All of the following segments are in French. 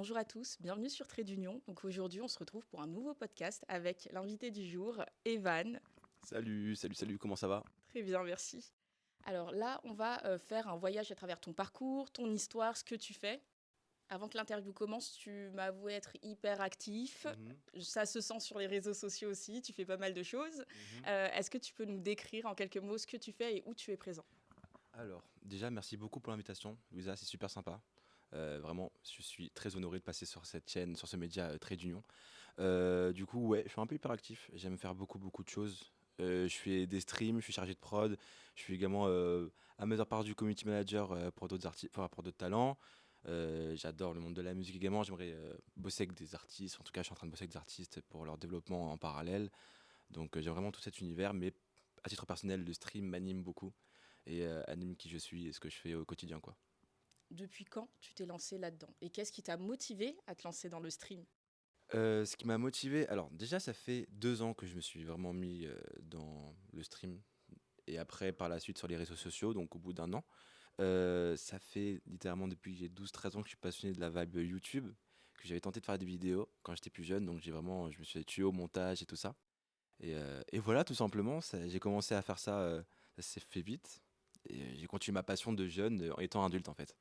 bonjour à tous, bienvenue sur Trait d'Union. Donc aujourd'hui, on se retrouve pour un nouveau podcast avec l'invité du jour, Evan. Salut, salut, salut, comment ça va? Très bien, merci. Alors là, on va faire un voyage à travers ton parcours, ton histoire, ce que tu fais. Avant que l'interview commence, tu m'as avoué être hyper actif. Mhm, Ça se sent sur les réseaux sociaux aussi, tu fais pas mal de choses. mhm. Est-ce que tu peux nous décrire en quelques mots ce que tu fais et où tu es présent? Alors, déjà, merci beaucoup pour l'invitation, Louisa, c'est super sympa. Vraiment, je suis très honoré de passer sur cette chaîne, sur ce média Trait d'Union. Du coup, ouais, je suis un peu hyper actif, j'aime faire beaucoup, beaucoup de choses. Je fais des streams, je suis chargé de prod, je suis également à mesure part du community manager pour d'autres artistes, pour d'autres talents. J'adore le monde de la musique également, j'aimerais bosser avec des artistes, en tout cas, je suis en train de bosser avec des artistes pour leur développement en parallèle. Donc j'aime vraiment tout cet univers, mais à titre personnel, le stream m'anime beaucoup et anime qui je suis et ce que je fais au quotidien, quoi. Depuis quand tu t'es lancé là-dedans? Et qu'est-ce qui t'a motivé à te lancer dans le stream? Ce qui m'a motivé, alors déjà ça fait 2 ans que je me suis vraiment mis dans le stream et après par la suite sur les réseaux sociaux, donc au bout d'un an. Ça fait littéralement depuis que j'ai 12-13 ans que je suis passionné de la vibe YouTube, que j'avais tenté de faire des vidéos quand j'étais plus jeune, donc je me suis tué au montage et tout ça. Et voilà, tout simplement, j'ai commencé à faire ça, ça s'est fait vite. Et j'ai continué ma passion de jeune en étant adulte en fait.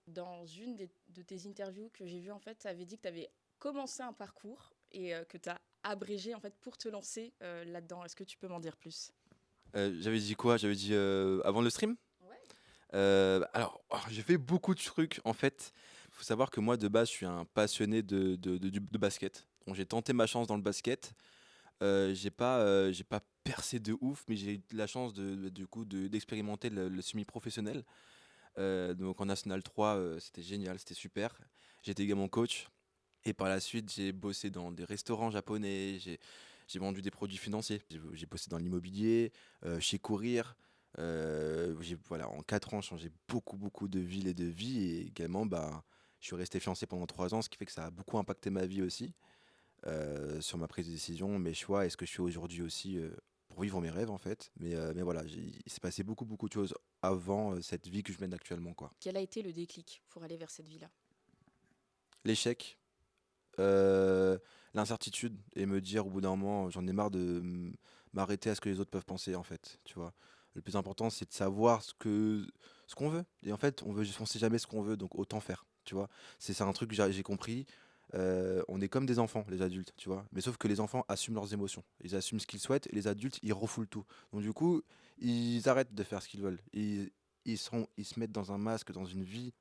Dans une de tes interviews que j'ai vues, en fait, tu avais dit que tu avais commencé un parcours et que tu as abrégé en fait pour te lancer là-dedans. Est-ce que tu peux m'en dire plus? J'avais dit quoi? J'avais dit avant le stream? Ouais. J'ai fait beaucoup de trucs en fait. Faut savoir que moi de base, je suis un passionné de basket. Donc j'ai tenté ma chance dans le basket. J'ai pas percé de ouf, mais j'ai eu la chance du coup d'expérimenter le semi-professionnel. Donc en National 3, c'était génial, c'était super. J'étais également coach. Et par la suite, j'ai bossé dans des restaurants japonais, j'ai vendu des produits financiers. J'ai bossé dans l'immobilier, chez Courir. Voilà, en 4 ans, changé beaucoup, beaucoup de villes et de vie. Et également, bah, je suis resté fiancé pendant 3 ans, ce qui fait que ça a beaucoup impacté ma vie aussi, sur ma prise de décision, mes choix et ce que je fais aujourd'hui aussi pour vivre mes rêves en fait. Mais voilà, il s'est passé beaucoup, beaucoup de choses avant cette vie que je mène actuellement, quoi. Quel a été le déclic pour aller vers cette vie-là? L'échec, euh, l'incertitude et me dire au bout d'un moment j'en ai marre de m'arrêter à ce que les autres peuvent penser en fait, tu vois. Le plus important c'est de savoir ce qu'on veut et en fait on sait jamais ce qu'on veut, donc autant faire, tu vois. C'est un truc que j'ai compris. On est comme des enfants, les adultes, tu vois, mais sauf que les enfants assument leurs émotions, ils assument ce qu'ils souhaitent et les adultes ils refoulent tout, donc du coup ils arrêtent de faire ce qu'ils veulent, ils se mettent dans un masque, dans une vie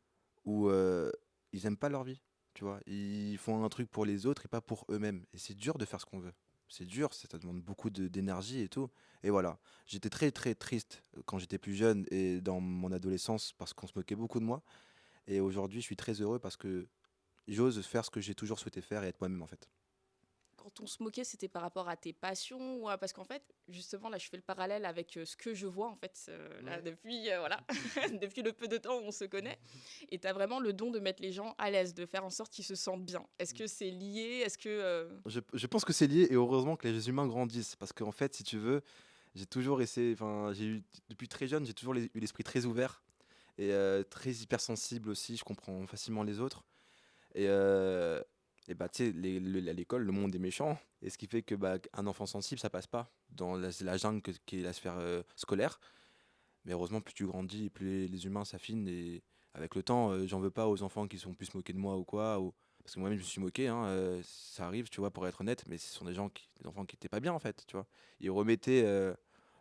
où ils aiment pas leur vie, tu vois. Ils font un truc pour les autres et pas pour eux-mêmes. Et c'est dur de faire ce qu'on veut. C'est dur, ça demande beaucoup d'énergie et tout. Et voilà, j'étais très très triste quand j'étais plus jeune et dans mon adolescence parce qu'on se moquait beaucoup de moi. Et aujourd'hui, je suis très heureux parce que j'ose faire ce que j'ai toujours souhaité faire et être moi-même en fait. Quand on se moquait, c'était par rapport à tes passions ou parce qu'en fait, justement, là, je fais le parallèle avec ce que je vois en fait là Ouais. depuis voilà depuis le peu de temps où on se connaît. Et tu as vraiment le don de mettre les gens à l'aise, de faire en sorte qu'ils se sentent bien. Est-ce que c'est lié? Est-ce que Je pense que c'est lié et heureusement que les humains grandissent parce qu'en fait, si tu veux, j'ai toujours essayé, enfin, depuis très jeune, j'ai toujours eu l'esprit très ouvert et très hypersensible aussi, je comprends facilement les autres. Et, et bah, tu sais, à l'école, le monde est méchant. Et ce qui fait que bah, un enfant sensible, ça passe pas dans la jungle qui est la sphère scolaire. Mais heureusement, plus tu grandis, plus les humains s'affinent. Et avec le temps, j'en veux pas aux enfants qui sont plus moqués de moi ou quoi. Parce que moi-même, je me suis moqué. Hein, ça arrive, tu vois, pour être honnête. Mais ce sont des enfants qui étaient pas bien, en fait, tu vois. Ils remettaient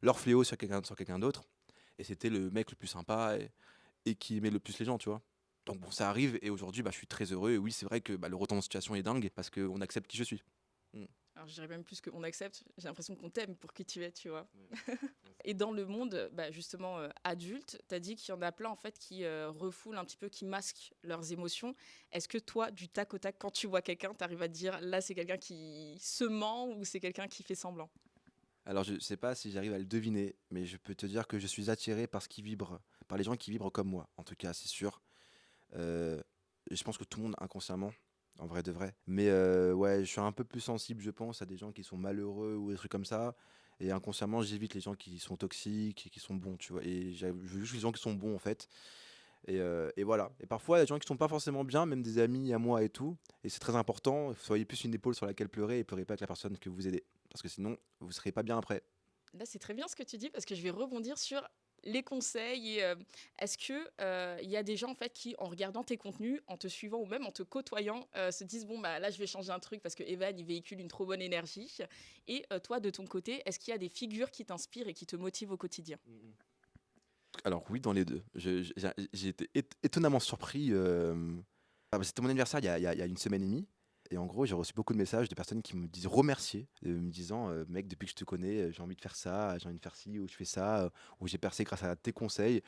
leur fléau sur quelqu'un d'autre. Et c'était le mec le plus sympa et qui aimait le plus les gens, tu vois. Donc bon, ça arrive et aujourd'hui, bah, je suis très heureux. Et oui, c'est vrai que bah, le retour en situation est dingue parce qu'on accepte qui je suis. Mm. alors je dirais même plus qu'on accepte, j'ai l'impression qu'on t'aime pour qui tu es, tu vois. Ouais. Et dans le monde, bah, justement, adulte, tu as dit qu'il y en a plein, en fait, qui refoulent un petit peu, qui masquent leurs émotions. Est-ce que toi, du tac au tac, quand tu vois quelqu'un, tu arrives à te dire, là, c'est quelqu'un qui se ment ou c'est quelqu'un qui fait semblant? Alors, je sais pas si j'arrive à le deviner, mais je peux te dire que je suis attiré par ce qui vibre, par les gens qui vibrent comme moi. En tout cas, c'est sûr. Euh, je pense que tout le monde inconsciemment, en vrai de vrai. Mais ouais, je suis un peu plus sensible, je pense, à des gens qui sont malheureux ou des trucs comme ça. Et inconsciemment, j'évite les gens qui sont toxiques et qui sont bons, tu vois. Et je veux juste les gens qui sont bons, en fait. Et voilà. Et parfois, il y a des gens qui sont pas forcément bien, même des amis à moi et tout. Et c'est très important. Soyez plus une épaule sur laquelle pleurer et pleurez pas avec la personne que vous aidez. Parce que sinon, vous serez pas bien après. Là, c'est très bien ce que tu dis parce que je vais rebondir sur les conseils et est-ce que il y a des gens en fait qui en regardant tes contenus, en te suivant ou même en te côtoyant, se disent bon bah là je vais changer un truc parce que Evan il véhicule une trop bonne énergie et toi de ton côté, est-ce qu'il y a des figures qui t'inspirent et qui te motivent au quotidien? Alors oui, dans les deux. J'ai été étonnamment surpris. C'était mon anniversaire il y a une semaine et demie. Et en gros, j'ai reçu beaucoup de messages de personnes qui me disent remercier, me disant mec, depuis que je te connais, j'ai envie de faire ça, j'ai envie de faire ci, ou je fais ça, ou j'ai percé grâce à tes conseils.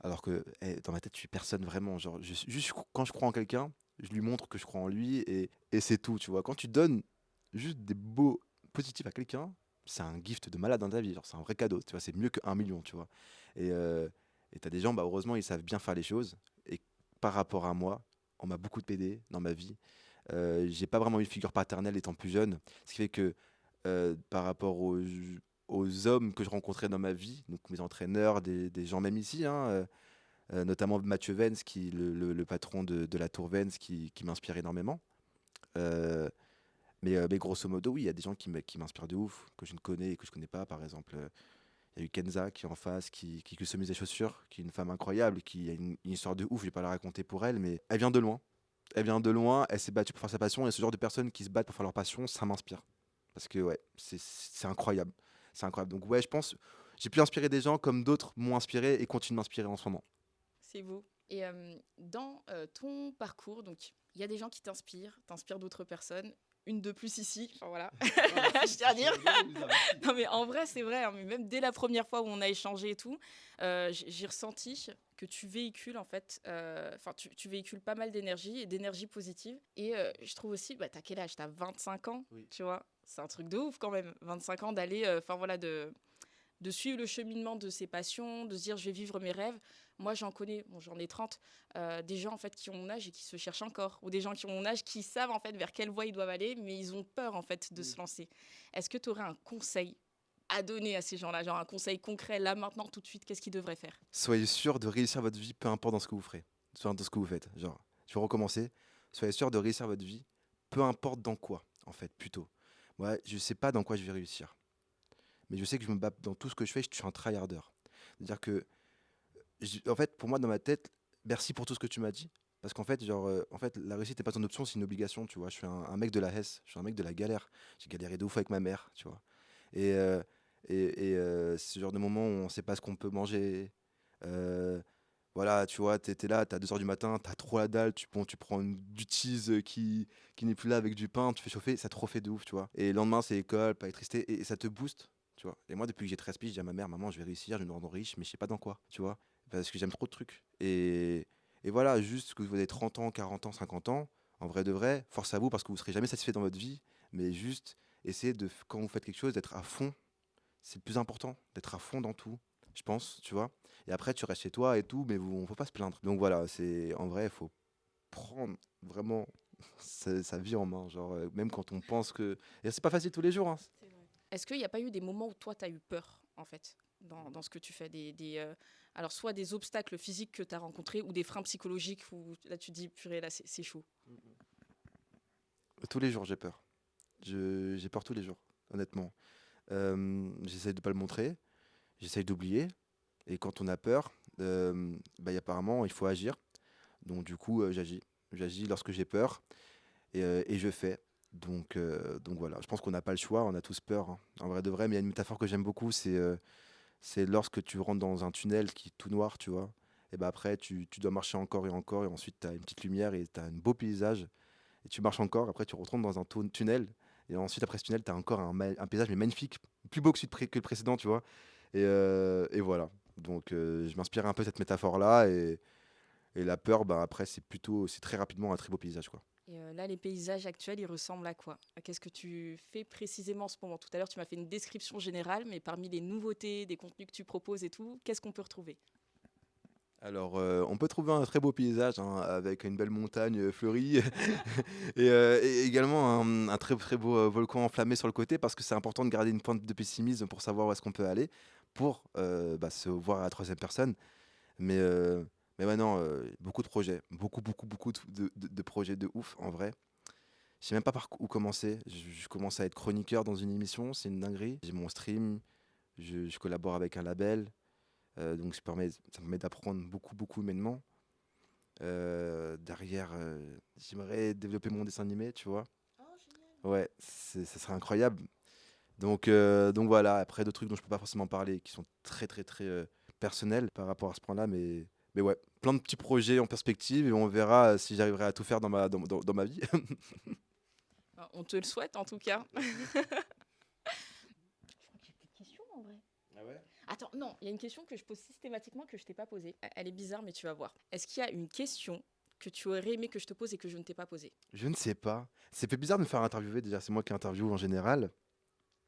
Alors que dans ma tête, je suis personne vraiment. Genre, juste quand je crois en quelqu'un, je lui montre que je crois en lui et c'est tout, tu vois. Quand tu donnes juste des mots positifs à quelqu'un, c'est un gift de malade dans ta vie. Genre, c'est un vrai cadeau, tu vois. C'est mieux que 1 million, tu vois. Et t'as des gens, bah, heureusement, ils savent bien faire les choses. Et par rapport à moi, on m'a beaucoup aidé dans ma vie. J'ai pas vraiment eu de figure paternelle étant plus jeune. Ce qui fait que par rapport aux hommes que je rencontrais dans ma vie, donc mes entraîneurs, des gens même ici, hein, notamment Mathieu Vens, le patron de la Tour Vens, qui m'inspire énormément. Euh, mais grosso modo, oui, il y a des gens qui m'inspirent de ouf, que je ne connais et que je connais pas. Par exemple, il y a eu Kenza qui est en face, qui customise des chaussures, qui est une femme incroyable, qui a une histoire de ouf, je vais pas la raconter pour elle, mais elle vient de loin. Elle vient de loin, elle s'est battue pour faire sa passion, et ce genre de personnes qui se battent pour faire leur passion, ça m'inspire. Parce que ouais, c'est incroyable. C'est incroyable. Donc ouais, je pense, j'ai pu inspirer des gens comme d'autres m'ont inspiré et continuent de m'inspirer en ce moment. C'est beau. Et dans ton parcours, donc il y a des gens qui t'inspirent d'autres personnes. Une de plus ici, enfin voilà, Ah, merci, je tiens à c'est dire. rigolo, Lisa, merci. Non mais en vrai c'est vrai, hein, mais même dès la première fois où on a échangé et tout, j'ai ressenti que tu véhicules en fait, enfin tu véhicules pas mal d'énergie et d'énergie positive. Et je trouve aussi, bah, t'as quel âge? T'as 25 ans, Oui. tu vois? C'est un truc de ouf quand même, 25 ans d'aller, enfin voilà, de suivre le cheminement de ses passions, de se dire je vais vivre mes rêves. Moi, j'en connais, bon, j'en ai 30, des gens en fait qui ont mon âge et qui se cherchent encore, ou des gens qui ont mon âge qui savent en fait vers quelle voie ils doivent aller, mais ils ont peur en fait de Oui. se lancer. Est-ce que tu aurais un conseil à donner à ces gens-là, genre un conseil concret là maintenant tout de suite, qu'est-ce qu'ils devraient faire? Soyez sûr de réussir votre vie, peu importe dans ce que vous ferez, enfin, dans ce que vous faites. Genre, je vais recommencer. Soyez sûr de réussir votre vie, peu importe dans quoi, en fait, plutôt. Moi, je sais pas dans quoi je vais réussir, mais je sais que je me bats dans tout ce que je fais. Je suis un tryharder. C'est-à-dire que, en fait, pour moi, dans ma tête, merci pour tout ce que tu m'as dit. Parce qu'en fait, genre, en fait, la réussite n'est pas une option, c'est une obligation, tu vois. Je suis un mec de la Hesse, je suis un mec de la galère. J'ai galéré de ouf avec ma mère, tu vois. Et, ce genre de moment où on sait pas ce qu'on peut manger. euh, voilà, tu vois, t'es là, t'as 2 heures du matin, t'as trop la dalle, tu prends du cheese qui n'est plus là avec du pain, tu fais chauffer, ça te refait de ouf, tu vois. Et le lendemain, c'est école, pas électricité, et ça te booste, tu vois. Et moi, depuis que j'ai 13 piges, je dis à ma mère, maman, je vais réussir, je vais me rendre riche, mais je sais pas dans quoi, tu vois. Parce que j'aime trop de trucs. Et voilà, juste que vous avez 30 ans, 40 ans, 50 ans, en vrai de vrai, force à vous parce que vous serez jamais satisfait dans votre vie, mais juste essayez de, quand vous faites quelque chose, d'être à fond. C'est le plus important, d'être à fond dans tout, je pense, tu vois. Et après, tu restes chez toi et tout, mais on faut pas se plaindre. Donc voilà, c'est en vrai, il faut prendre vraiment sa vie en main. Genre, même quand on pense que. Et c'est pas facile tous les jours, hein. C'est vrai. Est-ce qu'il n'y a pas eu des moments où toi, tu as eu peur, en fait, dans ce que tu fais alors, soit des obstacles physiques que tu as rencontrés ou des freins psychologiques où là, tu te dis, purée, là, c'est chaud. Tous les jours, j'ai peur. J'ai peur tous les jours, honnêtement. J'essaye de pas le montrer, j'essaye d'oublier. Et quand on a peur, apparemment, il faut agir. Donc du coup, j'agis. J'agis lorsque j'ai peur et je fais. Donc voilà, je pense qu'on n'a pas le choix, on a tous peur, hein, en vrai de vrai. Mais il y a une métaphore que j'aime beaucoup, c'est lorsque tu rentres dans un tunnel qui est tout noir, tu vois. Et ben après, tu dois marcher encore et encore, et ensuite tu as une petite lumière et tu as un beau paysage. Et tu marches encore, après tu retournes dans un tunnel, et ensuite après ce tunnel, tu as encore un paysage mais magnifique, plus beau que le précédent, tu vois. Et voilà. Donc je m'inspire un peu de cette métaphore-là, et la peur, bah, après, c'est très rapidement un très beau paysage, quoi. Et là, les paysages actuels, ils ressemblent à quoi? Qu'est-ce que tu fais précisément en ce moment? Tout à l'heure, tu m'as fait une description générale, mais parmi les nouveautés, des contenus que tu proposes et tout, qu'est-ce qu'on peut retrouver? Alors, on peut trouver un très beau paysage, hein, avec une belle montagne fleurie et également un très très beau volcan enflammé sur le côté, parce que c'est important de garder une pointe de pessimisme pour savoir où est-ce qu'on peut aller, pour se voir à la troisième personne. Mais Mais maintenant, beaucoup de projets, beaucoup de projets de ouf en vrai. Je sais même pas par où commencer. Je commence à être chroniqueur dans une émission, c'est une dinguerie. J'ai mon stream, je collabore avec un label, donc ça me permet d'apprendre beaucoup humainement. Derrière, j'aimerais développer mon dessin animé, tu vois. Ouais, ça serait incroyable. Donc voilà, après d'autres trucs dont je peux pas forcément parler, qui sont très personnels par rapport à ce point-là, mais ouais, plein de petits projets en perspective et on verra si j'arriverai à tout faire dans ma vie. On te le souhaite en tout cas. Je crois que j'ai plus de questions en vrai. Ah ouais. Attends, non, il y a une question que je pose systématiquement que je t'ai pas posée. Elle est bizarre, mais tu vas voir. Est-ce qu'il y a une question que tu aurais aimé que je te pose et que je ne t'ai pas posée? Je ne sais pas. C'est fait bizarre de me faire interviewer, déjà, c'est moi qui interviewe en général.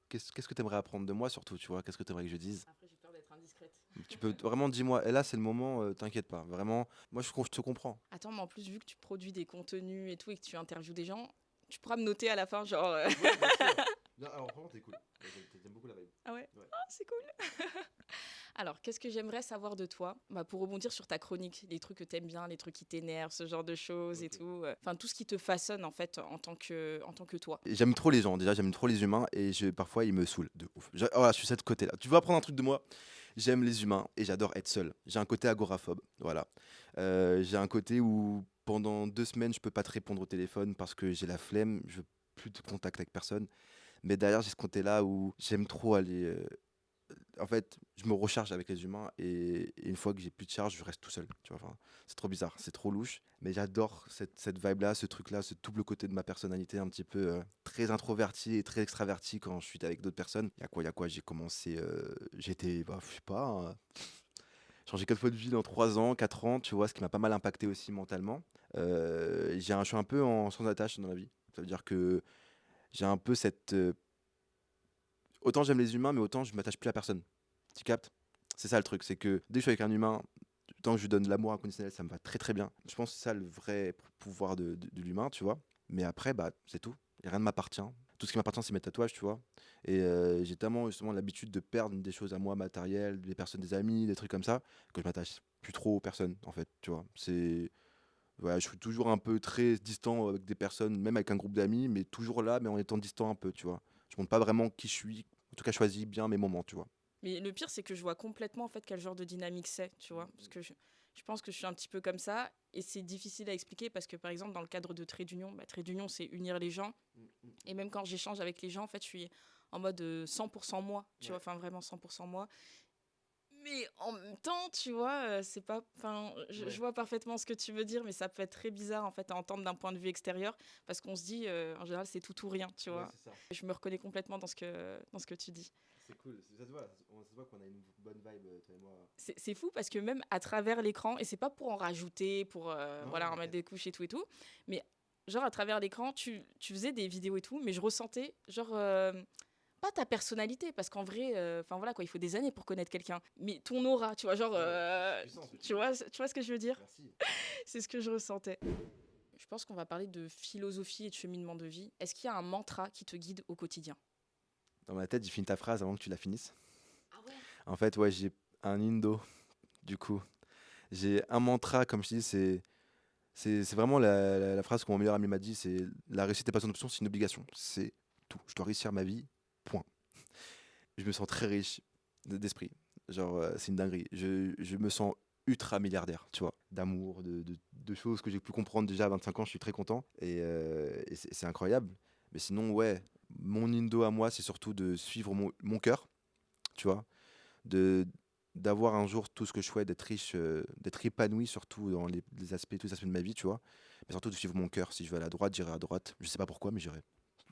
Qu'est-ce que tu aimerais apprendre de moi surtout, tu vois? Qu'est-ce que tu aimerais que je dise? Après, j'ai peur d'être indiscrète. Tu peux vraiment dis-moi, et là c'est le moment, t'inquiète pas, vraiment, moi je te comprends. Attends, mais en plus, vu que tu produis des contenus et tout et que tu interviews des gens, tu pourras me noter à la fin, genre. Ouais, bien sûr. Non, alors vraiment t'es cool. J'aime beaucoup la vibe. Ah ouais? Ouais. Ah, c'est cool. Alors, qu'est-ce que j'aimerais savoir de toi? Bah, pour rebondir sur ta chronique, les trucs que t'aimes bien, les trucs qui t'énervent, ce genre de choses et Ok. tout. Enfin, tout ce qui te façonne en fait en tant que toi. Et j'aime trop les gens, déjà j'aime trop les humains et parfois ils me saoulent de ouf. Voilà, je suis de ce côté-là. Tu veux apprendre un truc de moi? J'aime les humains et j'adore être seul. J'ai un côté agoraphobe, voilà. J'ai un côté où pendant 2 semaines je peux pas te répondre au téléphone parce que j'ai la flemme, je veux plus de contact avec personne. Mais derrière j'ai ce côté-là où j'aime trop aller en fait, je me recharge avec les humains et une fois que j'ai plus de charge, je reste tout seul. Tu vois, enfin, c'est trop bizarre, c'est trop louche. Mais j'adore cette vibe-là, ce truc-là, ce double côté de ma personnalité, un petit peu très introverti et très extraverti quand je suis avec d'autres personnes. Il y a quoi j'ai commencé, j'étais, bah, je sais pas, changé 4 fois de ville en 3 ans, 4 ans, tu vois, ce qui m'a pas mal impacté aussi mentalement. Je suis un peu en sans attache dans la vie. Ça veut dire que j'ai un peu cette autant j'aime les humains, mais autant je m'attache plus à personne. Tu captes? C'est ça le truc, c'est que dès que je suis avec un humain, tant que je lui donne l'amour inconditionnel, ça me va très bien. Je pense que c'est ça le vrai pouvoir de l'humain, tu vois. Mais après, bah, c'est tout. Et rien ne m'appartient. Tout ce qui m'appartient, c'est mes tatouages, tu vois. Et j'ai tellement justement l'habitude de perdre des choses à moi, matérielles, des personnes, des amis, des trucs comme ça, que je m'attache plus trop aux personnes, en fait, tu vois. Ouais, je suis toujours un peu très distant avec des personnes, même avec un groupe d'amis, mais toujours là, mais en étant distant un peu, tu vois. Je montre pas vraiment qui je suis. En tout cas, je choisis bien mes moments, tu vois. Mais le pire, c'est que je vois complètement en fait quel genre de dynamique c'est, tu vois. Parce que je pense que je suis un petit peu comme ça et c'est difficile à expliquer parce que par exemple, dans le cadre de Trait d'Union, Trait d'Union, c'est unir les gens. Et même quand j'échange avec les gens, en fait, je suis en mode 100% moi, tu vois, Ouais. enfin vraiment 100% moi. Mais en même temps, tu vois, c'est pas. Enfin, je Ouais. vois parfaitement ce que tu veux dire, mais ça peut être très bizarre en fait à entendre d'un point de vue extérieur, parce qu'on se dit, en général, c'est tout ou rien, tu Ouais, vois. c'est ça. Je me reconnais complètement dans ce que tu dis. C'est cool. Ça se voit qu'on a une bonne vibe, toi et moi. C'est fou parce que même à travers l'écran, et c'est pas pour en rajouter, pour Non, voilà, en mettre t'inquiète. des couches et tout, mais genre à travers l'écran, tu faisais des vidéos et tout, mais je ressentais genre pas ta personnalité parce qu'en vrai, enfin voilà quoi, il faut des années pour connaître quelqu'un, mais ton aura, tu vois, genre Ouais, c'est puissant ce que tu dis. tu vois ce que je veux dire? Merci. C'est ce que je ressentais. Je pense qu'on va parler de philosophie et de cheminement de vie. Est-ce qu'il y a un mantra qui te guide au quotidien? Dans ma tête, j'ai fini ta phrase avant que tu la finisses. Ah ouais. En fait, ouais, j'ai un indo, du coup. J'ai un mantra, comme je dis, c'est vraiment la phrase que mon meilleur ami m'a dit, c'est la réussite n'est pas une option, c'est une obligation. C'est tout. Je dois réussir ma vie, point. Je me sens très riche d'esprit. Genre, c'est une dinguerie. Je me sens ultra milliardaire, tu vois, d'amour, de choses que j'ai pu comprendre déjà à 25 ans, je suis très content. Et c'est incroyable. Mais sinon, ouais, mon indo à moi, c'est surtout de suivre mon cœur, tu vois, de d'avoir un jour tout ce que je souhaite, d'être riche, d'être épanoui surtout dans tous les aspects de ma vie, tu vois. Mais surtout de suivre mon cœur. Si je vais à la droite, j'irai à droite. Je sais pas pourquoi, mais j'irai.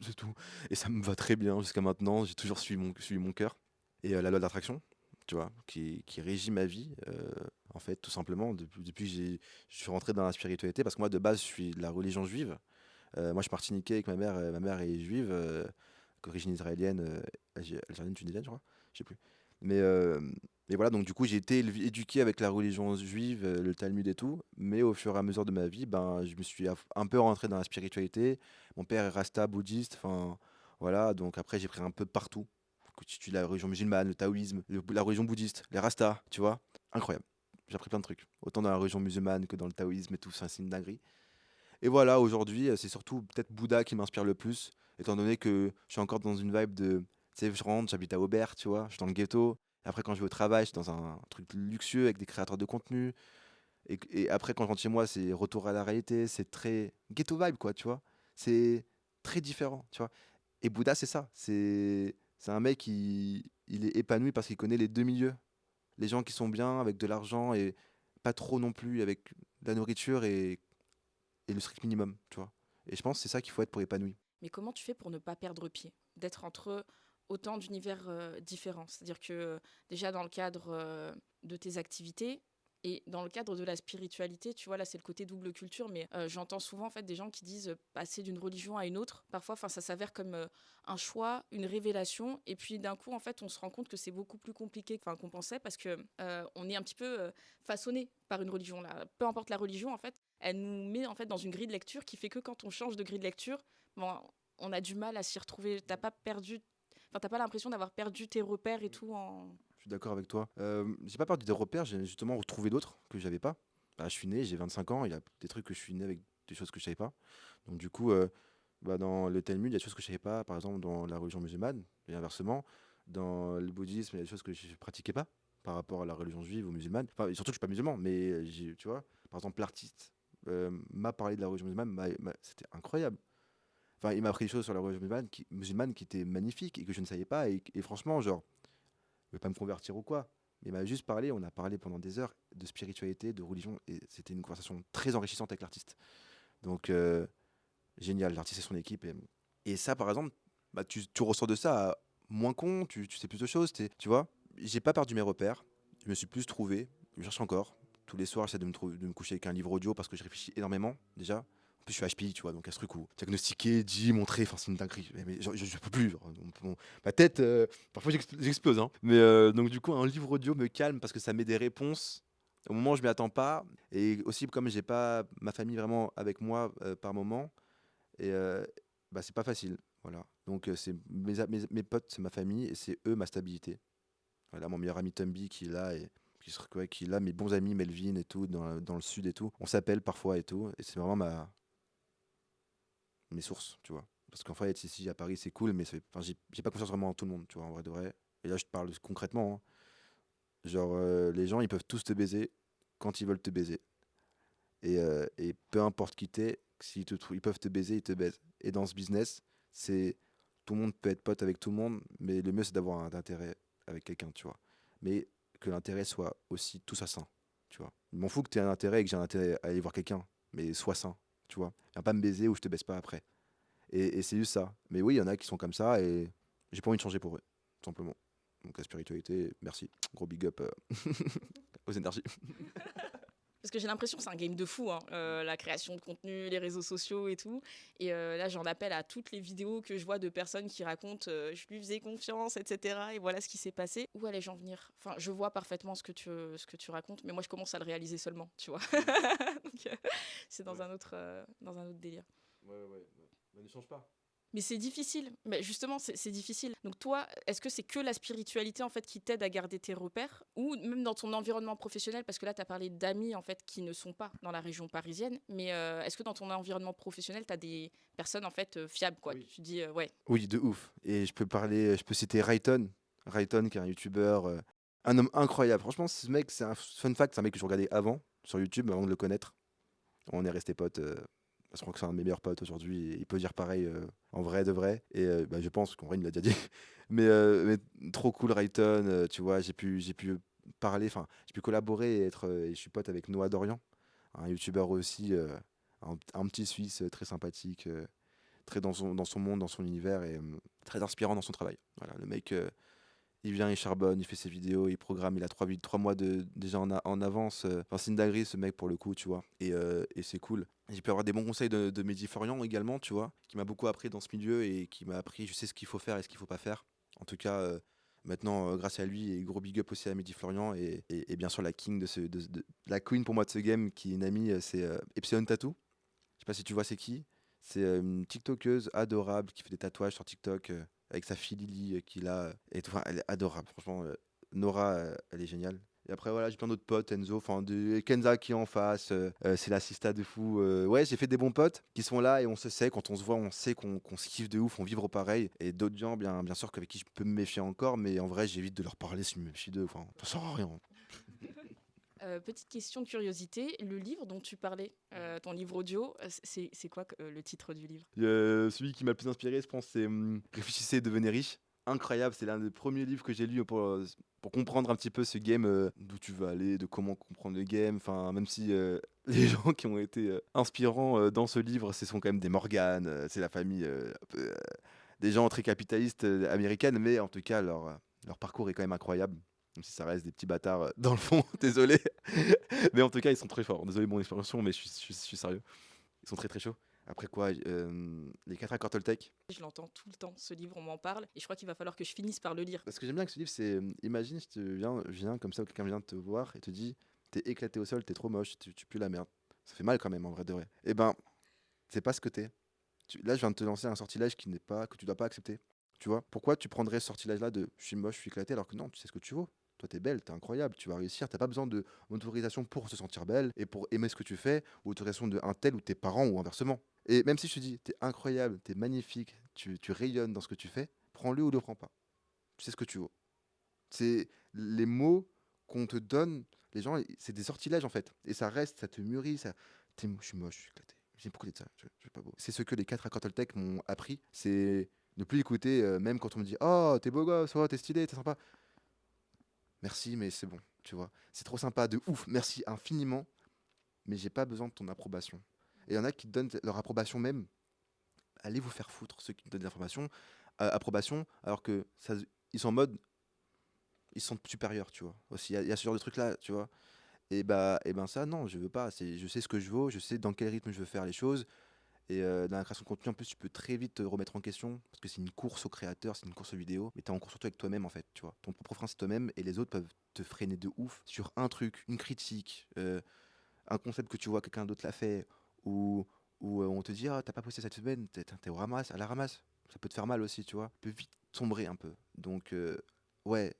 C'est tout. Et ça me va très bien jusqu'à maintenant. J'ai toujours suivi mon cœur. Et la loi de l'attraction, tu vois, qui régit ma vie, en fait, tout simplement, depuis que je suis rentré dans la spiritualité, parce que moi, de base, je suis de la religion juive. Moi, je suis martiniquais avec ma mère est juive, d'origine israélienne, algérienne, tunisienne, je crois, je sais plus. Mais, euh, mais voilà, donc du coup, j'ai été éduqué avec la religion juive, le Talmud et tout, mais au fur et à mesure de ma vie, ben, je me suis un peu rentré dans la spiritualité. Mon père est rasta, bouddhiste, enfin, voilà, donc après, j'ai pris un peu de partout. Que tu la religion musulmane, le taoïsme, la religion bouddhiste, les rastas, tu vois, incroyable. J'ai appris plein de trucs. Autant dans la religion musulmane que dans le taoïsme et tout, c'est une dinguerie. Et voilà, aujourd'hui, c'est surtout peut-être Bouddha qui m'inspire le plus, étant donné que je suis encore dans une vibe de. Tu sais, je rentre, j'habite à Aubert, tu vois, je suis dans le ghetto. Et après, quand je vais au travail, je suis dans un truc luxueux avec des créateurs de contenu. Et après, quand je rentre chez moi, c'est retour à la réalité, c'est très ghetto vibe, quoi, tu vois. C'est très différent, tu vois. Et Bouddha, c'est ça. C'est un mec qui il est épanoui parce qu'il connaît les deux milieux. Les gens qui sont bien avec de l'argent et pas trop non plus avec de la nourriture et le strict minimum, tu vois. Et je pense que c'est ça qu'il faut être pour épanoui. Mais comment tu fais pour ne pas perdre pied? D'être entre autant d'univers différents. C'est-à-dire que déjà dans le cadre de tes activités et dans le cadre de la spiritualité, tu vois, là c'est le côté double culture, mais j'entends souvent en fait des gens qui disent passer d'une religion à une autre. Parfois, ça s'avère comme un choix, une révélation, et puis d'un coup, en fait, on se rend compte que c'est beaucoup plus compliqué qu'on pensait parce que on est un petit peu façonné par une religion. Là. Peu importe la religion, en fait, elle nous met en fait dans une grille de lecture qui fait que quand on change de grille de lecture, bon, on a du mal à s'y retrouver. T'as pas l'impression d'avoir perdu tes repères et tout en. Je suis d'accord avec toi. J'ai pas perdu des repères, j'ai justement retrouvé d'autres que j'avais pas. Bah, je suis né, j'ai 25 ans, il y a des trucs que je suis né avec des choses que je savais pas. Donc du coup, bah, dans le Talmud, il y a des choses que je savais pas, par exemple dans la religion musulmane, et inversement. Dans le bouddhisme, il y a des choses que je pratiquais pas par rapport à la religion juive ou musulmane. Enfin, et surtout que je suis pas musulman, mais tu vois, par exemple, l'artiste m'a parlé de la religion musulmane, c'était incroyable. Enfin, il m'a appris des choses sur la religion musulmane qui étaient magnifiques et que je ne savais pas. Et franchement, genre, je vais pas me convertir ou quoi. Mais il m'a juste parlé, on a parlé pendant des heures de spiritualité, de religion, et c'était une conversation très enrichissante avec l'artiste. Donc, génial, l'artiste et son équipe. Et ça, par exemple, bah, tu ressors de ça moins con, tu sais plus de choses, tu vois. J'ai pas perdu mes repères, je me suis plus trouvé, je cherche encore. Tous les soirs, j'essaie de me coucher avec un livre audio parce que je réfléchis énormément, déjà. En plus, je suis HPI, tu vois, donc à ce truc où diagnostiquer, dit, montrer, enfin, c'est une dinguerie. Mais je peux plus. Genre, ma tête, parfois j'explose. Hein. Mais donc, du coup, un livre audio me calme parce que ça met des réponses au moment où je m'y attends pas. Et aussi, comme j'ai pas ma famille vraiment avec moi par moment, et bah, c'est pas facile. Voilà. Donc, c'est mes potes, c'est ma famille et c'est eux ma stabilité. Voilà, mon meilleur ami Tumby qui est là et qui est là, mes bons amis Melvin et tout, dans le sud et tout. On s'appelle parfois et tout. Et c'est vraiment mes sources, tu vois. Parce qu'en fait, ici à Paris, c'est cool, mais enfin, j'ai pas confiance vraiment en tout le monde, tu vois, en vrai de vrai. Et là, je te parle concrètement. Hein. Genre, les gens, ils peuvent tous te baiser quand ils veulent te baiser. Et peu importe qui t'es, ils peuvent te baiser, ils te baisent. Et dans ce business, c'est tout le monde peut être pote avec tout le monde, mais le mieux c'est d'avoir un intérêt avec quelqu'un, tu vois. Mais que l'intérêt soit aussi tout ça sain, tu vois. Il m'en fout que tu aies un intérêt et que j'ai un intérêt à aller voir quelqu'un, mais sois sain, tu vois. Viens pas me baiser ou je te baisse pas après. Et c'est juste ça. Mais oui, il y en a qui sont comme ça et j'ai pas envie de changer pour eux, tout simplement. Donc la spiritualité, merci. Gros big up aux énergies. Parce que j'ai l'impression que c'est un game de fou, hein, la création de contenu, les réseaux sociaux et tout. Et là, j'en appelle à toutes les vidéos que je vois de personnes qui racontent je lui faisais confiance, etc. Et voilà ce qui s'est passé. Où allaient-je en venir? Enfin, je vois parfaitement ce que tu racontes, mais moi, je commence à le réaliser seulement, tu vois. Donc, c'est Ouais. dans un autre délire. Ouais. Mais ne change pas. Mais c'est difficile. Mais justement, c'est difficile. Donc toi, est-ce que c'est que la spiritualité en fait qui t'aide à garder tes repères ou même dans ton environnement professionnel parce que là tu as parlé d'amis en fait qui ne sont pas dans la région parisienne, mais est-ce que dans ton environnement professionnel tu as des personnes en fait fiables quoi. Oui. Tu dis ouais. Oui, de ouf. Et je peux citer Rayton. Rayton, qui est un youtubeur, un homme incroyable. Franchement, ce mec, c'est un fun fact, c'est un mec que je regardais avant, sur YouTube, avant de le connaître. On est resté potes. Je crois que c'est un de mes meilleurs potes aujourd'hui. Et il peut dire pareil en vrai, de vrai. Et bah, je pense qu'en vrai, il me l'a déjà dit. Mais trop cool, Rayton. Tu vois, j'ai pu parler, enfin, j'ai pu collaborer et je suis pote avec Noah Dorian, un youtubeur aussi, un petit Suisse très sympathique. Très dans son monde, dans son univers et très inspirant dans son travail. Voilà, le mec, il vient, il charbonne, il fait ses vidéos, il programme, il a 3 mois déjà en avance. Enfin, c'est une dinguerie ce mec pour le coup, tu vois. Et c'est cool. J'ai pu avoir des bons conseils de Mehdi Florian également, tu vois, qui m'a beaucoup appris dans ce milieu et qui m'a appris, je sais ce qu'il faut faire et ce qu'il faut pas faire. En tout cas, maintenant, grâce à lui, et gros big up aussi à Mehdi Florian et bien sûr la king la queen pour moi de ce game, qui est une amie, c'est Epsilon Tattoo. Je sais pas si tu vois c'est qui. C'est une TikTokeuse adorable qui fait des tatouages sur TikTok avec sa fille Lily qu'il a. Et tout. Enfin, elle est adorable. Franchement, Nora, elle est géniale. Et après, voilà, j'ai plein d'autres potes, Enzo, enfin, Kenza qui est en face, c'est la sista de fou. Ouais, j'ai fait des bons potes qui sont là et on se sait, quand on se voit, on sait qu'on se kiffe de ouf, on vibre pareil. Et d'autres gens, bien sûr, qu'avec qui je peux me méfier encore, mais en vrai, j'évite de leur parler si je me méfie d'eux. Enfin, ça sert à rien. Petite question de curiosité, le livre dont tu parlais, ton livre audio, c'est quoi le titre du livre? Celui qui m'a le plus inspiré, je pense, c'est Réfléchissez et devenez riche. Incroyable, c'est l'un des premiers livres que j'ai lu pour comprendre un petit peu ce game, d'où tu veux aller, de comment comprendre le game. Enfin, même si les gens qui ont été inspirants dans ce livre, ce sont quand même des Morgan, c'est la famille un peu, des gens très capitalistes américaines, mais en tout cas, leur parcours est quand même incroyable. Même si ça reste des petits bâtards dans le fond, désolé. Mais en tout cas, ils sont très forts. Désolé de mon expression, mais je suis sérieux. Ils sont très très chauds. Après quoi, les 4 accords Toltec. Je l'entends tout le temps, ce livre, on m'en parle, et je crois qu'il va falloir que je finisse par le lire. Ce que j'aime bien avec ce livre, c'est, imagine, je viens comme ça, quelqu'un vient te voir et te dit, t'es éclaté au sol, t'es trop moche, tu pues la merde. Ça fait mal quand même, en vrai de vrai. Eh ben, c'est pas ce que t'es. Là, je viens de te lancer un sortilège que tu dois pas accepter. Tu vois, pourquoi tu prendrais ce sortilège-là de je suis moche, je suis éclaté, alors que non, tu sais ce que tu vaux. Toi, t'es belle, t'es incroyable, tu vas réussir. T'as pas besoin de autorisation pour se sentir belle et pour aimer ce que tu fais, ou autorisation de un tel ou tes parents ou inversement. Et même si je te dis, t'es incroyable, t'es magnifique, tu rayonnes dans ce que tu fais, prends-le ou le prends pas. Tu sais ce que tu vaux. C'est les mots qu'on te donne, les gens, c'est des sortilèges en fait. Et ça reste, ça te mûrit, je suis moche, je suis éclaté. J'ai beaucoup dit ça, je suis pas beau. C'est ce que les 4 accords Toltec m'ont appris, c'est ne plus écouter, même quand on me dit oh, t'es beau gosse, oh, t'es stylé, t'es sympa. Merci, mais c'est bon, tu vois. C'est trop sympa, de ouf, merci infiniment, mais j'ai pas besoin de ton approbation. Et il y en a qui te donnent leur approbation même. Allez vous faire foutre, ceux qui te donnent des informations, approbation, alors que ils sont en mode, ils se sentent supérieurs, tu vois. Aussi, il y a ce genre de truc là, tu vois. Et ben ça, non, je veux pas. Je sais ce que je vaux, je sais dans quel rythme je veux faire les choses. Et dans la création de contenu, en plus, tu peux très vite te remettre en question parce que c'est une course au créateur, c'est une course aux vidéos. Mais t'es en course surtout avec toi-même, en fait, tu vois. Ton propre frein, c'est toi-même et les autres peuvent te freiner de ouf sur un truc, une critique, un concept que tu vois quelqu'un d'autre l'a fait ou on te dit, ah, t'as pas posté cette semaine, t'es au ramasse, à la ramasse. Ça peut te faire mal aussi, tu vois. Tu peux vite sombrer un peu. Donc, ouais,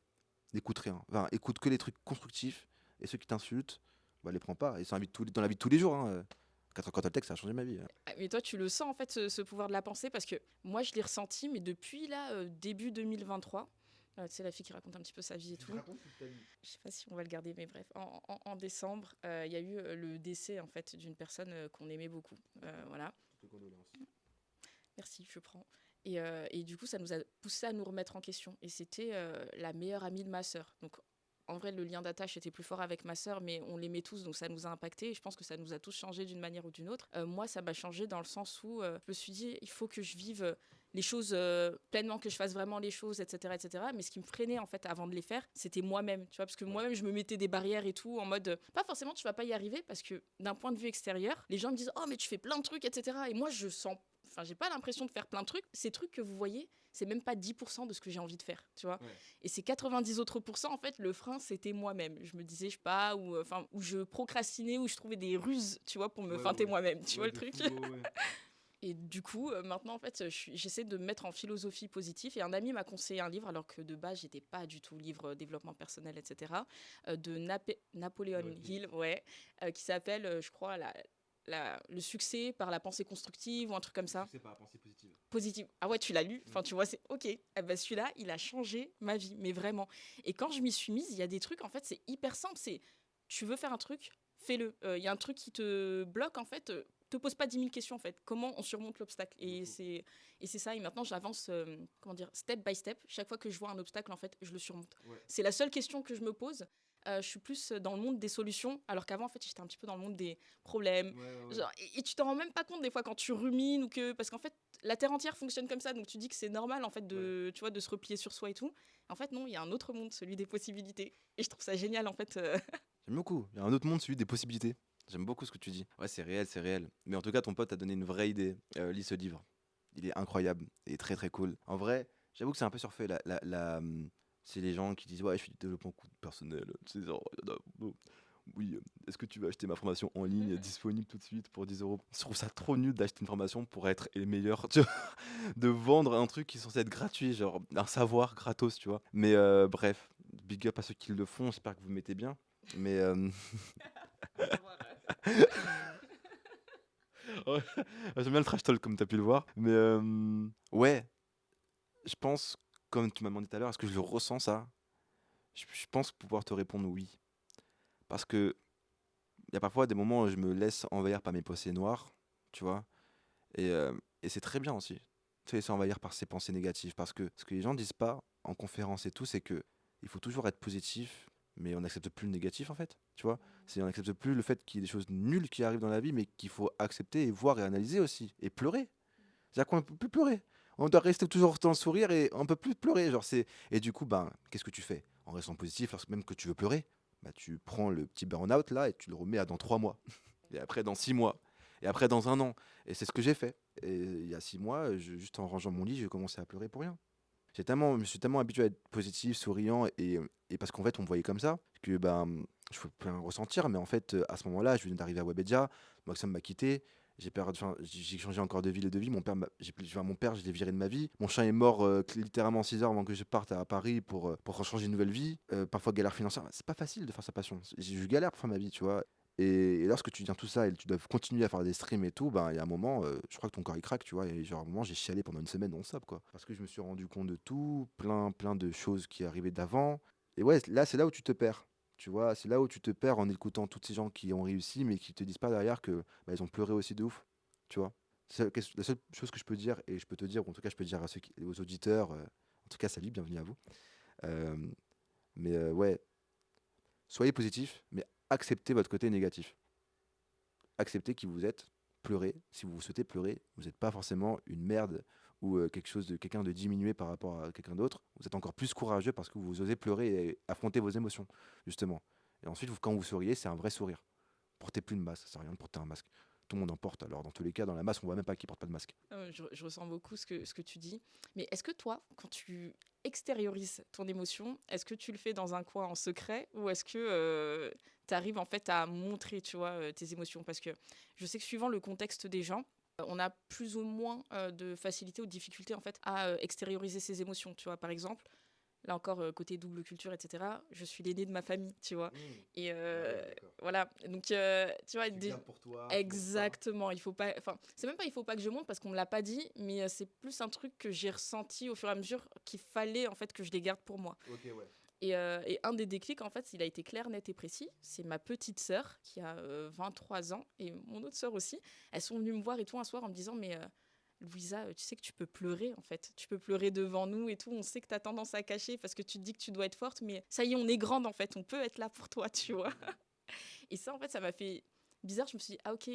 n'écoute rien. Enfin, écoute que les trucs constructifs et ceux qui t'insultent, bah les prends pas. Et ça invite dans la vie de tous les jours. Hein. 4 ans quand le texte, ça a changé ma vie. Ah, mais toi, tu le sens en fait, ce pouvoir de la pensée, parce que moi, je l'ai ressenti, mais depuis là, début 2023. Tu sais, la fille qui raconte un petit peu sa vie et tout. Je sais pas si on va le garder, mais bref, en décembre, il y a eu le décès en fait d'une personne qu'on aimait beaucoup. Voilà. Merci, je prends. Et du coup, ça nous a poussé à nous remettre en question. Et c'était la meilleure amie de ma sœur. Donc, en vrai, le lien d'attache était plus fort avec ma sœur, mais on l'aimait tous, donc ça nous a impacté. Et je pense que ça nous a tous changé d'une manière ou d'une autre. Moi, ça m'a changé dans le sens où je me suis dit, il faut que je vive les choses pleinement, que je fasse vraiment les choses, etc., etc. Mais ce qui me freinait en fait avant de les faire, c'était moi-même, tu vois, parce que moi-même je me mettais des barrières et tout en mode pas forcément tu vas pas y arriver parce que d'un point de vue extérieur, les gens me disent oh mais tu fais plein de trucs, etc. Et moi je sens, enfin j'ai pas l'impression de faire plein de trucs. Ces trucs que vous voyez, c'est même pas 10% de ce que j'ai envie de faire, tu vois. Ouais. Et ces 90 autres pourcents, en fait, le frein, c'était moi-même. Je me disais, je sais pas, où je procrastinais, où je trouvais des ruses, tu vois, pour me feinter moi-même, tu vois le truc. Et du coup, maintenant, en fait, j'essaie de me mettre en philosophie positive. Et un ami m'a conseillé un livre, alors que de base, j'étais pas du tout livre développement personnel, etc., de Napoleon Hill, ouais, qui s'appelle, je crois, le succès par la pensée constructive ou un truc comme ça. C'est pas la pensée positive. Positive. Ah ouais, tu l'as lu. Enfin, tu vois, c'est ok. Eh ben, celui-là, il a changé ma vie, mais vraiment. Et quand je m'y suis mise, il y a des trucs, en fait, c'est hyper simple. C'est, tu veux faire un truc, fais-le. Il y a un truc qui te bloque, en fait, te pose pas 10 000 questions, en fait. Comment on surmonte l'obstacle. Et c'est ça. Et maintenant, j'avance, comment dire, step by step. Chaque fois que je vois un obstacle, en fait, je le surmonte. Ouais. C'est la seule question que je me pose. Je suis plus dans le monde des solutions, alors qu'avant, en fait, j'étais un petit peu dans le monde des problèmes. Ouais. Genre, et tu t'en rends même pas compte des fois quand tu rumines ou que... Parce qu'en fait, la Terre entière fonctionne comme ça, donc tu dis que c'est normal, en fait, tu vois, de se replier sur soi et tout. En fait, non, il y a un autre monde, celui des possibilités. Et je trouve ça génial, en fait. J'aime beaucoup. Il y a un autre monde, celui des possibilités. J'aime beaucoup ce que tu dis. Ouais, c'est réel, c'est réel. Mais en tout cas, ton pote t'a donné une vraie idée. Lis ce livre. Il est incroyable et très très cool. En vrai, j'avoue que c'est un peu surfait. C'est les gens qui disent ouais, je fais du développement personnel. Tu sais, genre, oui, est-ce que tu veux acheter ma formation en ligne disponible tout de suite pour 10 euros? Je trouve ça trop nul d'acheter une formation pour être les meilleurs, tu vois, de vendre un truc qui est censé être gratuit, genre un savoir gratos, tu vois. Mais bref, big up à ceux qui le font, j'espère que vous mettez bien. Mais À savoir, ouais, j'aime bien le trash talk comme tu as pu le voir. Mais ouais, je pense, comme tu m'as demandé tout à l'heure, est-ce que je le ressens ça? Je pense pouvoir te répondre oui. Parce que il y a parfois des moments où je me laisse envahir par mes pensées noires, tu vois. Et, euh, et c'est très bien aussi. Se laisser envahir par ses pensées négatives. Parce que ce que les gens disent pas en conférence et tout, c'est que il faut toujours être positif, mais on n'accepte plus le négatif en fait. Tu vois, on n'accepte plus le fait qu'il y ait des choses nulles qui arrivent dans la vie, mais qu'il faut accepter et voir et analyser aussi. Et pleurer. C'est-à-dire qu'on ne peut plus pleurer. On doit rester toujours dans le sourire et on ne peut plus pleurer. Genre et du coup, ben, qu'est-ce que tu fais? En restant positif, lorsque même que tu veux pleurer, bah, tu prends le petit burn-out là et tu le remets à dans 3 mois. Et après dans 6 mois. Et après dans un an. Et c'est ce que j'ai fait. Et il y a 6 mois, juste en rangeant mon lit, j'ai commencé à pleurer pour rien. Je me suis tellement habitué à être positif, souriant, et parce qu'en fait, on me voyait comme ça, que ben, je pouvais plus rien ressentir. Mais en fait, à ce moment-là, je venais d'arriver à Webedia, Maxime m'a quitté, j'ai changé encore de ville et de vie. Mon père, mon père, je l'ai viré de ma vie. Mon chien est mort littéralement 6 heures avant que je parte à Paris pour changer une nouvelle vie. Parfois, galère financière. C'est pas facile de faire sa passion. Je galère pour faire ma vie, tu vois. Et lorsque tu viens tout ça et tu dois continuer à faire des streams et tout, ben il y a un moment, je crois que ton corps il craque, tu vois. Et genre, à un moment, j'ai chialé pendant une semaine non-stop, quoi. Parce que je me suis rendu compte de tout, plein de choses qui arrivaient d'avant. Et ouais, là, c'est là où tu te perds. Tu vois, c'est là où tu te perds en écoutant tous ces gens qui ont réussi, mais qui te disent pas derrière que bah, ils ont pleuré aussi de ouf. Tu vois. La seule chose que je peux dire, et je peux te dire, ou en tout cas, je peux dire à aux auditeurs, en tout cas, salut, bienvenue à vous. Euh, mais ouais, soyez positif, mais acceptez votre côté négatif. Acceptez qui vous êtes, pleurez. Si vous souhaitez pleurer, vous n'êtes pas forcément une merde ou quelqu'un de diminué par rapport à quelqu'un d'autre. Vous êtes encore plus courageux parce que vous osez pleurer et affronter vos émotions, justement. Et ensuite, quand vous souriez, c'est un vrai sourire. Portez plus de masque, ça sert à rien de porter un masque. Tout le monde en porte, alors dans tous les cas, dans la masse, on voit même pas qui porte pas de masque. je ressens beaucoup ce que tu dis. Mais est-ce que toi, quand tu extériorises ton émotion, est-ce que tu le fais dans un coin en secret ou est-ce que tu arrives en fait à montrer, tu vois, tes émotions? Parce que je sais que suivant le contexte des gens, on a plus ou moins de facilité ou de difficulté en fait à extérioriser ses émotions, tu vois. Par exemple, là encore, côté double culture, etc., je suis l'aîné de ma famille, tu vois. Et Ah ouais, d'accord. voilà. Donc, tu vois, Tu gardes pour toi, tu montres pas. exactement. Il faut pas. Enfin, c'est même pas il faut pas que je monte parce qu'on me l'a pas dit, mais c'est plus un truc que j'ai ressenti au fur et à mesure qu'il fallait en fait que je les garde pour moi. Ok, ouais. Et un des déclics, en fait, il a été clair, net et précis. C'est ma petite sœur qui a 23 ans et mon autre sœur aussi. Elles sont venues me voir et tout un soir en me disant, mais Louisa, tu sais que tu peux pleurer, en fait. Tu peux pleurer devant nous et tout. On sait que tu as tendance à cacher parce que tu te dis que tu dois être forte, mais ça y est, on est grande, en fait. On peut être là pour toi, tu vois. Et ça, en fait, ça m'a fait bizarre. Je me suis dit, ah ok,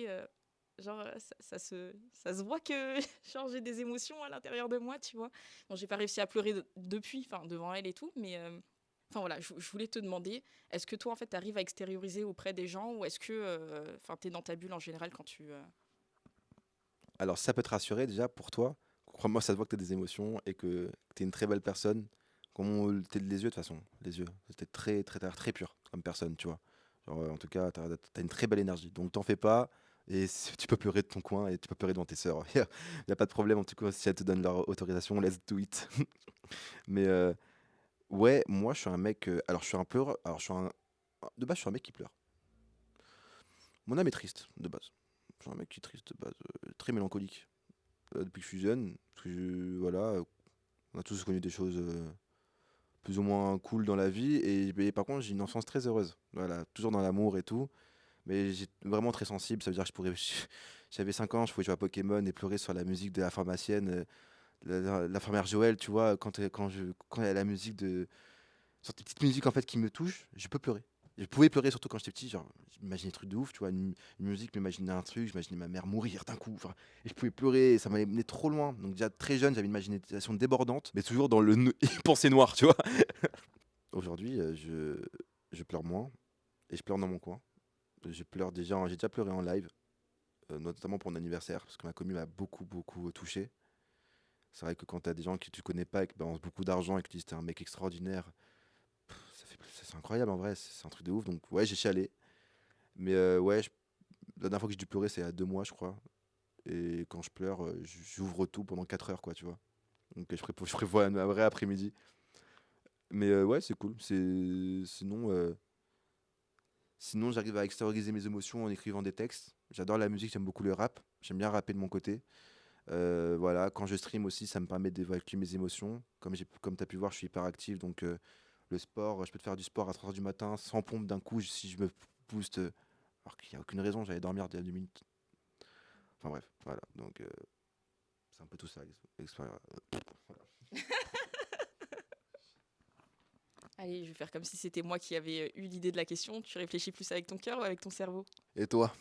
genre, ça se voit que genre, j'ai des émotions à l'intérieur de moi, tu vois. Bon, j'ai pas réussi à pleurer depuis, enfin, devant elle et tout, mais... Enfin voilà, je voulais te demander, est-ce que toi en fait tu arrives à extérioriser auprès des gens ou est-ce que enfin tu es dans ta bulle en général quand tu Alors, si ça peut te rassurer déjà pour toi, crois-moi, ça se voit que tu as des émotions et que tu es une très belle personne. T'es les yeux, de toute façon, les yeux. T'es t'as l'air très pur comme personne, tu vois. Genre, en tout cas, t'as une très belle énergie. Donc, t'en fais pas. Et tu peux pleurer de ton coin et tu peux pleurer devant tes sœurs. Il n'y a pas de problème, en tout cas, si elles te donnent leur autorisation, let's do it. Mais ouais, moi, je suis un mec. Alors, je suis un pleureur. Alors, de base, je suis un mec qui pleure. Mon âme est triste, de base. Je suis un mec qui est triste, de base. Très mélancolique. Depuis que je suis jeune. Parce que, voilà, on a tous connu des choses plus ou moins cool dans la vie. Et par contre, j'ai une enfance très heureuse. Voilà, toujours dans l'amour et tout. Mais j'ai vraiment très sensible. Ça veut dire que j'avais 5 ans, je pouvais jouer à Pokémon et pleurer sur la musique de la pharmacienne, l'infirmière Joël, tu vois, quand il y a la musique sur des petites musiques en fait qui me touchent, je peux pleurer. Je pouvais pleurer surtout quand j'étais petit, genre j'imaginais des trucs de ouf, tu vois, une musique m'imaginait un truc, j'imaginais ma mère mourir d'un coup, enfin, et je pouvais pleurer, et ça m'allait mener trop loin. Donc déjà très jeune, j'avais une imagination débordante, mais toujours dans le pensée noire, tu vois. Aujourd'hui, je pleure moins et je pleure dans mon coin. Je pleure déjà, j'ai déjà pleuré en live, notamment pour mon anniversaire, parce que ma commu m'a beaucoup touché. C'est vrai que quand t'as des gens que tu connais pas et qui balancent beaucoup d'argent et que tu dis t'es un mec extraordinaire, c'est incroyable en vrai, c'est un truc de ouf. Donc ouais, j'ai chialé. Mais ouais, la dernière fois que j'ai dû pleurer, c'est il y a 2 mois, je crois. Et quand je pleure, j'ouvre tout pendant 4 heures, quoi, tu vois. Donc je prévois un vrai après-midi. Mais ouais, c'est cool. Sinon, j'arrive à extérioriser mes émotions en écrivant des textes. J'adore la musique, j'aime beaucoup le rap. J'aime bien rapper de mon côté. Voilà, quand je stream aussi, ça me permet d'évacuer mes émotions. Comme tu as pu voir, je suis hyper actif. Donc, le sport, je peux te faire du sport à 3 heures du matin, sans pompe d'un coup, si je me booste. Alors qu'il n'y a aucune raison, j'allais dormir dès 2 minutes. Enfin bref, voilà. Donc, c'est un peu tout ça. Voilà. Allez, je vais faire comme si c'était moi qui avais eu l'idée de la question. Tu réfléchis plus avec ton cœur ou avec ton cerveau? Et toi?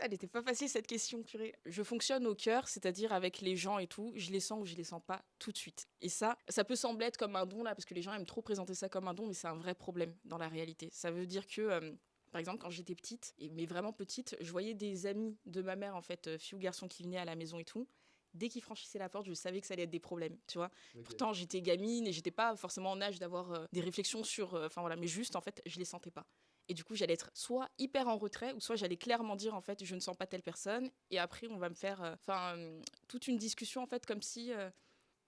Elle était pas facile cette question, purée. Je fonctionne au cœur, c'est-à-dire avec les gens et tout. Je les sens ou je les sens pas tout de suite. Et ça peut sembler être comme un don là, parce que les gens aiment trop présenter ça comme un don, mais c'est un vrai problème dans la réalité. Ça veut dire que, par exemple, quand j'étais petite, mais vraiment petite, je voyais des amis de ma mère, en fait, filles ou garçons qui venaient à la maison et tout. Dès qu'ils franchissaient la porte, je savais que ça allait être des problèmes, tu vois. Ok. Pourtant, j'étais gamine et j'étais pas forcément en âge d'avoir des réflexions sur. Enfin voilà, mais juste, en fait, je les sentais pas. Et du coup, j'allais être soit hyper en retrait, ou soit j'allais clairement dire, en fait, je ne sens pas telle personne. Et après, on va me faire toute une discussion, en fait, comme si.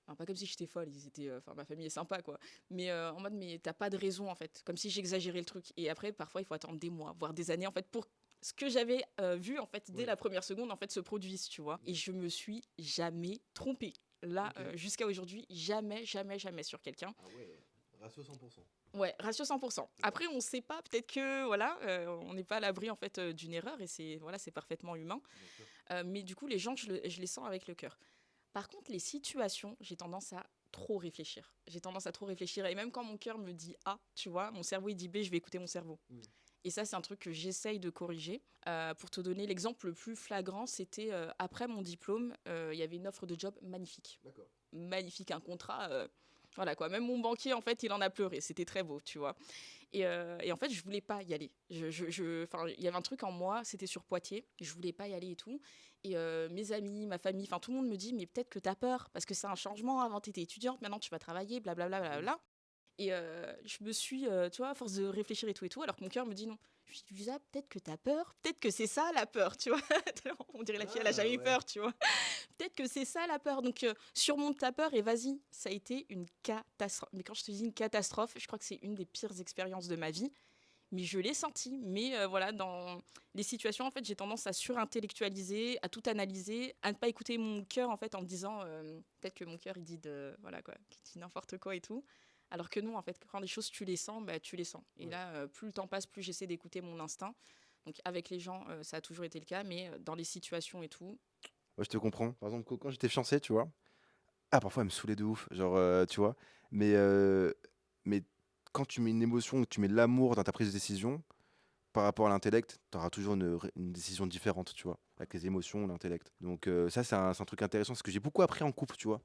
Enfin, pas comme si j'étais folle, enfin, ma famille est sympa, quoi. Mais en mode, mais t'as pas de raison, en fait. Comme si j'exagérais le truc. Et après, parfois, il faut attendre des mois, voire des années, en fait, pour ce que j'avais vu, en fait, dès Ouais. la première seconde, en fait, se produise, tu vois. Et je me suis jamais trompée. Là, Ok. jusqu'à aujourd'hui, jamais, jamais, jamais sur quelqu'un. Ah ouais, ratio 100%. Ouais, ratio 100%. Après, on sait pas, peut-être que, voilà, on n'est pas à l'abri, en fait, d'une erreur, et voilà, c'est parfaitement humain. Bien sûr. Mais du coup, les gens, je les sens avec le cœur. Par contre, les situations, j'ai tendance à trop réfléchir. J'ai tendance à trop réfléchir. Et même quand mon cœur me dit A, tu vois, mon cerveau il dit B, je vais écouter mon cerveau. Mm. Et ça, c'est un truc que j'essaye de corriger. Pour te donner l'exemple le plus flagrant, c'était après mon diplôme, il y avait une offre de job magnifique. D'accord. Magnifique, un contrat. Voilà quoi, même mon banquier en fait il en a pleuré, c'était très beau, tu vois. Et en fait je voulais pas y aller. Il y avait un truc en moi, c'était sur Poitiers, je voulais pas y aller et tout. Et mes amis, ma famille, enfin tout le monde me dit mais peut-être que t'as peur parce que c'est un changement. Avant t'étais étudiante, maintenant tu vas travailler, blablabla. Ah oui. Bla, bla, bla. Et je me suis, tu vois, à force de réfléchir et tout, alors que mon cœur me dit non. Je me suis dit, Lisa, peut-être que t'as peur, peut-être que c'est ça la peur, tu vois. On dirait la fille, elle a Ah jamais eu ouais. peur, tu vois. Peut-être que c'est ça la peur. Donc surmonte ta peur et vas-y. Ça a été une catastrophe. Mais quand je te dis une catastrophe, je crois que c'est une des pires expériences de ma vie. Mais je l'ai senti. Mais voilà, dans les situations, en fait, j'ai tendance à surintellectualiser, à tout analyser, à ne pas écouter mon cœur, en fait, en me disant peut-être que mon cœur, il dit voilà quoi, qu'il dit n'importe quoi et tout. Alors que non, en fait, quand les choses, tu les sens, bah, tu les sens. Et Ouais. là, plus le temps passe, plus j'essaie d'écouter mon instinct. Donc avec les gens, ça a toujours été le cas, mais dans les situations et tout, Ouais, je te comprends. Par exemple, quand j'étais fiancé, tu vois. Ah, parfois, elle me saoulait de ouf. Genre, tu vois. Mais, euh, mais quand tu mets une émotion, que tu mets de l'amour dans ta prise de décision, par rapport à l'intellect, tu auras toujours une décision différente, tu vois, avec les émotions, l'intellect. Donc ça, c'est un truc intéressant, parce que j'ai beaucoup appris en couple, tu vois.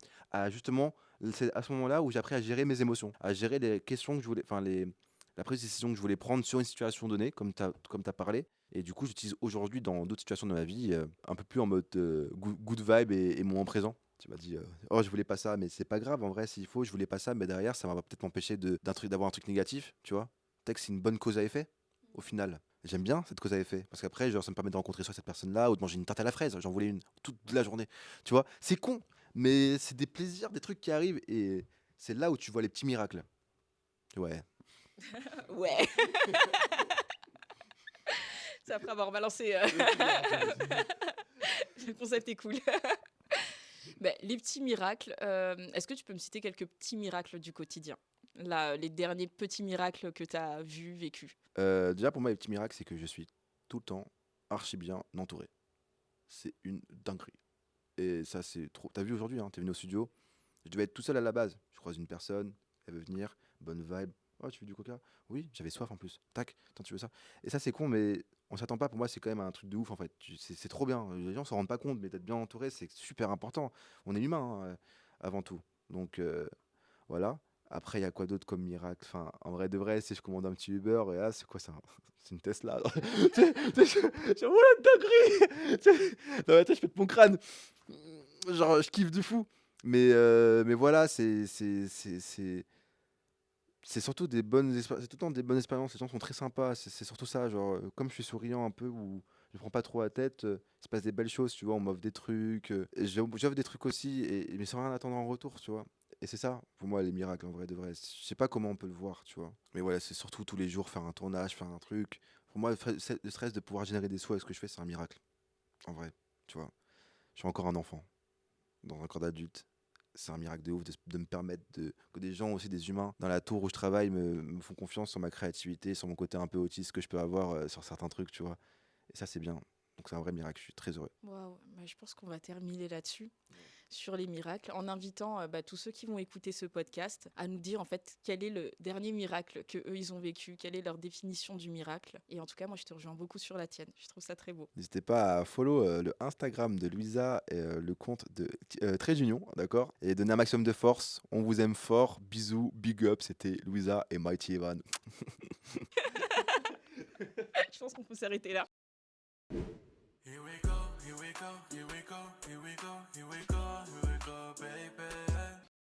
Justement, c'est à ce moment-là où j'ai appris à gérer mes émotions, à gérer les questions que je voulais, enfin, la prise de décision que je voulais prendre sur une situation donnée, comme tu as parlé. Et du coup, j'utilise aujourd'hui dans d'autres situations de ma vie, un peu plus en mode good vibe et moins présent. Tu m'as dit, oh, je voulais pas ça, mais c'est pas grave, en vrai, s'il faut, je voulais pas ça, mais derrière, ça va peut-être m'empêcher d'avoir un truc négatif, tu vois. Peut-être que c'est une bonne cause à effet au final. J'aime bien cette cause à effet. Parce qu'après, genre, ça me permet de rencontrer soit cette personne-là ou de manger une tarte à la fraise. J'en voulais une toute la journée. Tu vois, c'est con, mais c'est des plaisirs, des trucs qui arrivent et c'est là où tu vois les petits miracles. Ouais. ouais. C'est après avoir balancé. Les petits miracles, vas-y. Le concept est cool. Ben, les petits miracles, est-ce que tu peux me citer quelques petits miracles du quotidien? Là, les derniers petits miracles que tu as vus, vécus. Déjà, pour moi, les petits miracles, c'est que je suis tout le temps archi bien entouré. C'est une dinguerie. Et ça, c'est trop. T'as vu aujourd'hui, hein, t'es venu au studio. Je devais être tout seul à la base. Je croise une personne, elle veut venir, bonne vibe. Oh, tu veux du coca? Oui, j'avais soif en plus. Tac, attends, tu veux ça? Et ça, c'est con, mais on s'attend pas. Pour moi, c'est quand même un truc de ouf en fait. C'est trop bien. Les gens s'en rendent pas compte, mais d'être bien entouré, c'est super important. On est humain avant tout. Donc voilà. Après, il y a quoi d'autre comme miracle? Enfin, en vrai de vrai, si je commande un petit Uber, et là, c'est quoi ça? C'est une Tesla. Oh la dinguerie! Dans ma tête, je pète mon crâne. Genre, je kiffe de fou. Mais voilà, c'est surtout c'est tout le temps des bonnes expériences. Les gens sont très sympas. C'est surtout ça. Genre, comme je suis souriant un peu ou je prends pas trop la tête, il se passe des belles choses. Tu vois, on m'offre des trucs. Et j'offre des trucs aussi, mais sans rien attendre en retour. Tu vois. Et c'est ça, pour moi, les miracles, en vrai, de vrai. Je sais pas comment on peut le voir, tu vois. Mais voilà, c'est surtout tous les jours faire un tournage, faire un truc. Pour moi, le stress de pouvoir générer des sous avec ce que je fais, c'est un miracle, en vrai, tu vois. Je suis encore un enfant, dans un corps d'adulte. C'est un miracle de ouf de me permettre que des gens, aussi des humains, dans la tour où je travaille, me font confiance sur ma créativité, sur mon côté un peu autiste que je peux avoir sur certains trucs, tu vois. Et ça, c'est bien. Donc c'est un vrai miracle, je suis très heureux. Waouh, bah, je pense qu'on va terminer là-dessus, sur les miracles, en invitant tous ceux qui vont écouter ce podcast à nous dire en fait quel est le dernier miracle que eux ils ont vécu, quelle est leur définition du miracle. Et en tout cas, moi je te rejoins beaucoup sur la tienne. Je trouve ça très beau. N'hésitez pas à follow le Instagram de Louisa et le compte de Trade Union, d'accord? Et donner un maximum de force. On vous aime fort. Bisous, big up. C'était Louisa et Mighty Evan. Je pense qu'on peut s'arrêter là. Here we go, here we go, here we go, here we go, here we go, here we go, baby.